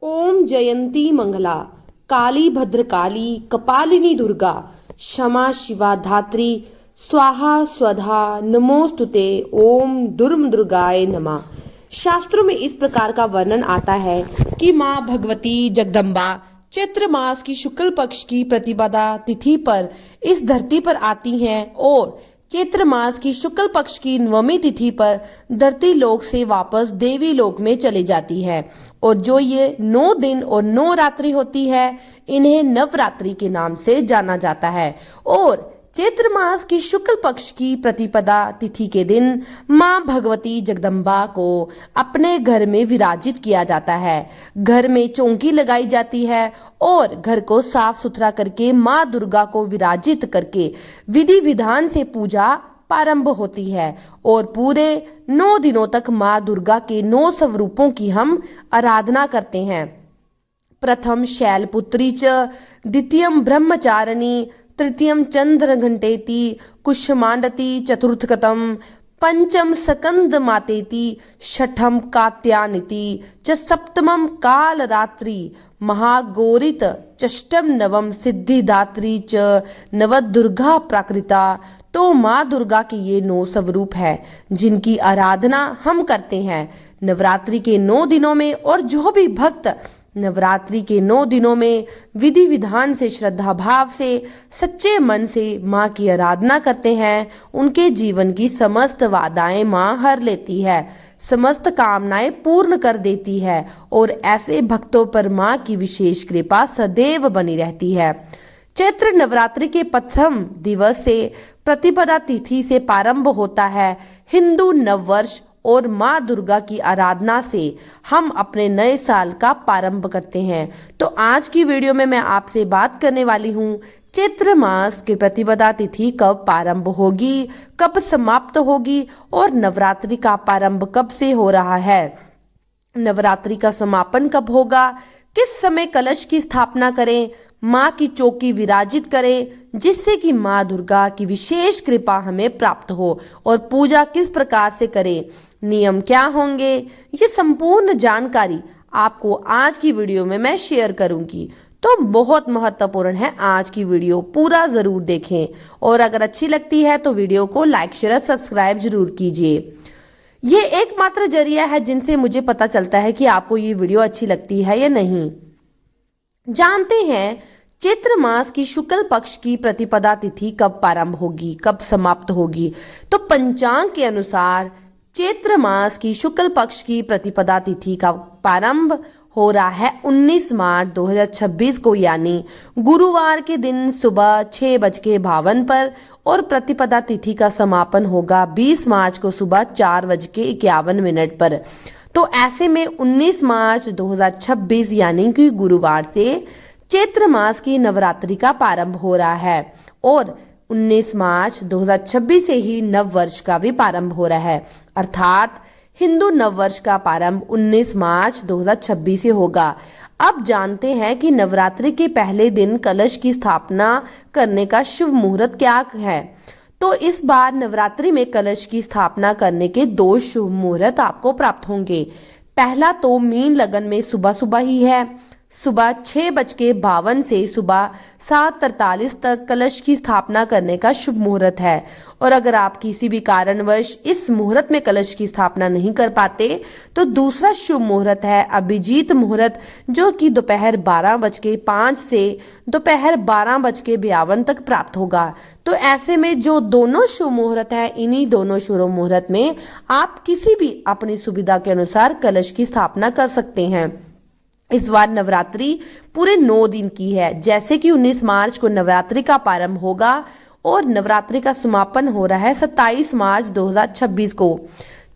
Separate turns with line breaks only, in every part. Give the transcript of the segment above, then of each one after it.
ओम जयंती मंगला काली भद्रकाली कपालिनी दुर्गा क्षमा शिवा धात्री स्वाहा स्वधा नमोस्तुते ओम दुर्गाय नमः। शास्त्रों में इस प्रकार का वर्णन आता है कि माँ भगवती जगदम्बा चैत्र मास की शुक्ल पक्ष की प्रतिपदा तिथि पर इस धरती पर आती हैं और चैत्र मास की शुक्ल पक्ष की नवमी तिथि पर धरती लोक से वापस देवी लोक में चली जाती है। और जो ये 9 दिन और 9 रात्रि होती है, इन्हें नवरात्रि के नाम से जाना जाता है। और चैत्र मास की शुक्ल पक्ष की प्रतिपदा तिथि के दिन माँ भगवती जगदम्बा को अपने घर में विराजित किया जाता है। घर में चौकी लगाई जाती है और घर को साफ सुथरा करके माँ दुर्गा को विराजित करके विधि विधान से पूजा प्रारंभ होती है। और पूरे 9 दिनों तक माँ दुर्गा के 9 स्वरूपों की हम आराधना करते हैं। प्रथम शैलपुत्री च, द्वितीयम ब्रह्मचारिणी, तृतीयम चंद्र घंटेति कुष्मांडति, चतुर्थकतम पंचम सकंद मातेति, छठम कात्यायनीति च, सप्तमम काल रात्रि महागौरित, षष्ठम नवम सिद्धिदात्री च, नवदुर्गा प्राकृता। तो माँ दुर्गा के ये 9 स्वरूप है जिनकी आराधना हम करते हैं नवरात्रि के 9 दिनों में। और जो भी भक्त नवरात्रि के 9 दिनों में विधि विधान से श्रद्धा भाव से सच्चे मन से माँ की आराधना करते हैं, उनके जीवन की समस्त बाधाएं माँ हर लेती है, समस्त कामनाएं पूर्ण कर देती है और ऐसे भक्तों पर माँ की विशेष कृपा सदैव बनी रहती है। चैत्र नवरात्रि के प्रथम दिवस से प्रतिपदा तिथि से प्रारंभ होता है हिंदू नववर्ष और माँ दुर्गा की आराधना से हम अपने नए साल का प्रारंभ करते हैं। तो आज की वीडियो में मैं आपसे बात करने वाली हूँ चैत्र मास की प्रतिपदा तिथि कब प्रारंभ होगी, कब समाप्त होगी और नवरात्रि का प्रारंभ कब से हो रहा है, नवरात्रि का समापन कब होगा, किस समय कलश की स्थापना करें, माँ की चौकी विराजित करें जिससे कि माँ दुर्गा की विशेष कृपा हमें प्राप्त हो, और पूजा किस प्रकार से करें, नियम क्या होंगे, ये संपूर्ण जानकारी आपको आज की वीडियो में मैं शेयर करूंगी। तो बहुत महत्वपूर्ण है आज की वीडियो, पूरा ज़रूर देखें और अगर अच्छी लगती है तो वीडियो को लाइक शेयर और सब्सक्राइब जरूर कीजिए। ये एकमात्र जरिया है जिनसे मुझे पता चलता है कि आपको ये वीडियो अच्छी लगती है या नहीं। जानते हैं चैत्र मास की शुक्ल पक्ष की प्रतिपदा तिथि कब प्रारंभ होगी, कब समाप्त होगी। तो पंचांग के अनुसार चैत्र मास की शुक्ल पक्ष की प्रतिपदा तिथि का प्रारंभ हो रहा है 19 मार्च 2026 को, यानी गुरुवार के दिन सुबह 6:52 पर, और प्रतिपदा तिथि का समापन होगा 20 मार्च को सुबह 4:51 पर। तो ऐसे में 19 मार्च 2026 यानी कि गुरुवार से चैत्र मास की नवरात्रि का प्रारंभ हो रहा है और 19 मार्च 2026 से ही नव वर्ष का भी प्रारंभ हो रहा है, अर्थात हिंदू नववर्ष का प्रारंभ 19 मार्च 2026 से होगा। अब जानते हैं कि नवरात्रि के पहले दिन कलश की स्थापना करने का शुभ मुहूर्त क्या है। तो इस बार नवरात्रि में कलश की स्थापना करने के 2 शुभ मुहूर्त आपको प्राप्त होंगे। पहला तो मीन लगन में सुबह सुबह ही है, सुबह 6:52 से सुबह 7:43 तक कलश की स्थापना करने का शुभ मुहूर्त है। और अगर आप किसी भी कारणवश इस मुहूर्त में कलश की स्थापना नहीं कर पाते तो दूसरा शुभ मुहूर्त है अभिजीत मुहूर्त, जो कि दोपहर 12:05 से दोपहर 12:52 तक प्राप्त होगा। तो ऐसे में जो दोनों शुभ मुहूर्त है, इन्हीं दोनों शुभ मुहूर्त में आप किसी भी अपनी सुविधा के अनुसार कलश की स्थापना कर सकते हैं। इस बार नवरात्रि पूरे 9 दिन की है, जैसे कि 19 मार्च को नवरात्रि का प्रारंभ होगा और नवरात्रि का समापन हो रहा है 27 मार्च 2026 को।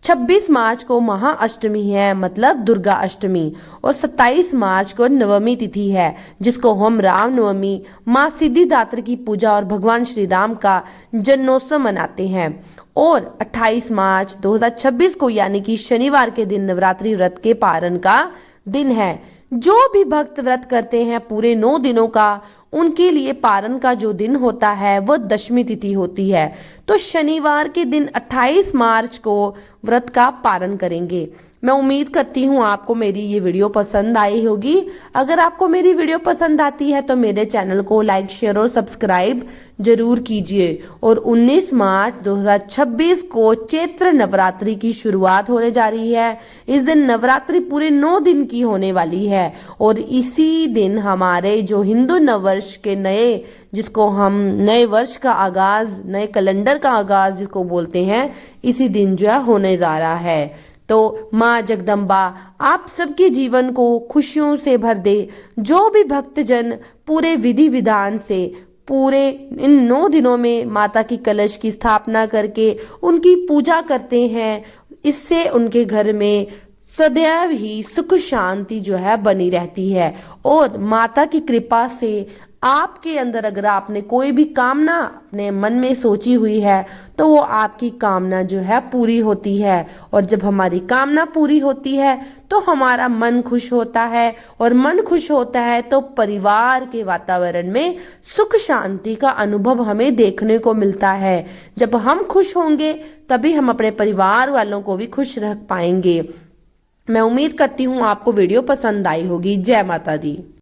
26 मार्च को महाअष्टमी है, मतलब दुर्गा अष्टमी, और 27 मार्च को नवमी तिथि है जिसको हम रामनवमी, माँ सिद्धिदात्री की पूजा और भगवान श्री राम का जन्मोत्सव मनाते हैं। और 28 मार्च 2026 को यानी कि शनिवार के दिन नवरात्रि व्रत के पारण का दिन है। जो भी भक्त व्रत करते हैं पूरे 9 दिनों का, उनके लिए पारण का जो दिन होता है वह दशमी तिथि होती है। तो शनिवार के दिन 28 मार्च को व्रत का पारण करेंगे। मैं उम्मीद करती हूँ आपको मेरी ये वीडियो पसंद आई होगी। अगर आपको मेरी वीडियो पसंद आती है तो मेरे चैनल को लाइक, शेयर और सब्सक्राइब जरूर कीजिए। और 19 मार्च 2026 को चैत्र नवरात्रि की शुरुआत होने जा रही है। इस दिन नवरात्रि पूरे 9 दिन की होने वाली है और इसी दिन हमारे जो हिंदू नववर्ष के जिसको हम नए वर्ष का आगाज, नए कैलेंडर का आगाज जिसको बोलते हैं, इसी दिन जो है होने जा रहा है। तो माँ जगदम्बा आप सबके जीवन को खुशियों से भर दे। जो भी भक्तजन पूरे विधि विधान से पूरे इन 9 दिनों में माता की कलश की स्थापना करके उनकी पूजा करते हैं, इससे उनके घर में सदैव ही सुख शांति जो है बनी रहती है। और माता की कृपा से आपके अंदर अगर आपने कोई भी कामना अपने मन में सोची हुई है तो वो आपकी कामना जो है पूरी होती है। और जब हमारी कामना पूरी होती है तो हमारा मन खुश होता है, और मन खुश होता है तो परिवार के वातावरण में सुख शांति का अनुभव हमें देखने को मिलता है। जब हम खुश होंगे तभी हम अपने परिवार वालों को भी खुश रख पाएंगे। मैं उम्मीद करती हूँ आपको वीडियो पसंद आई होगी। जय माता दी।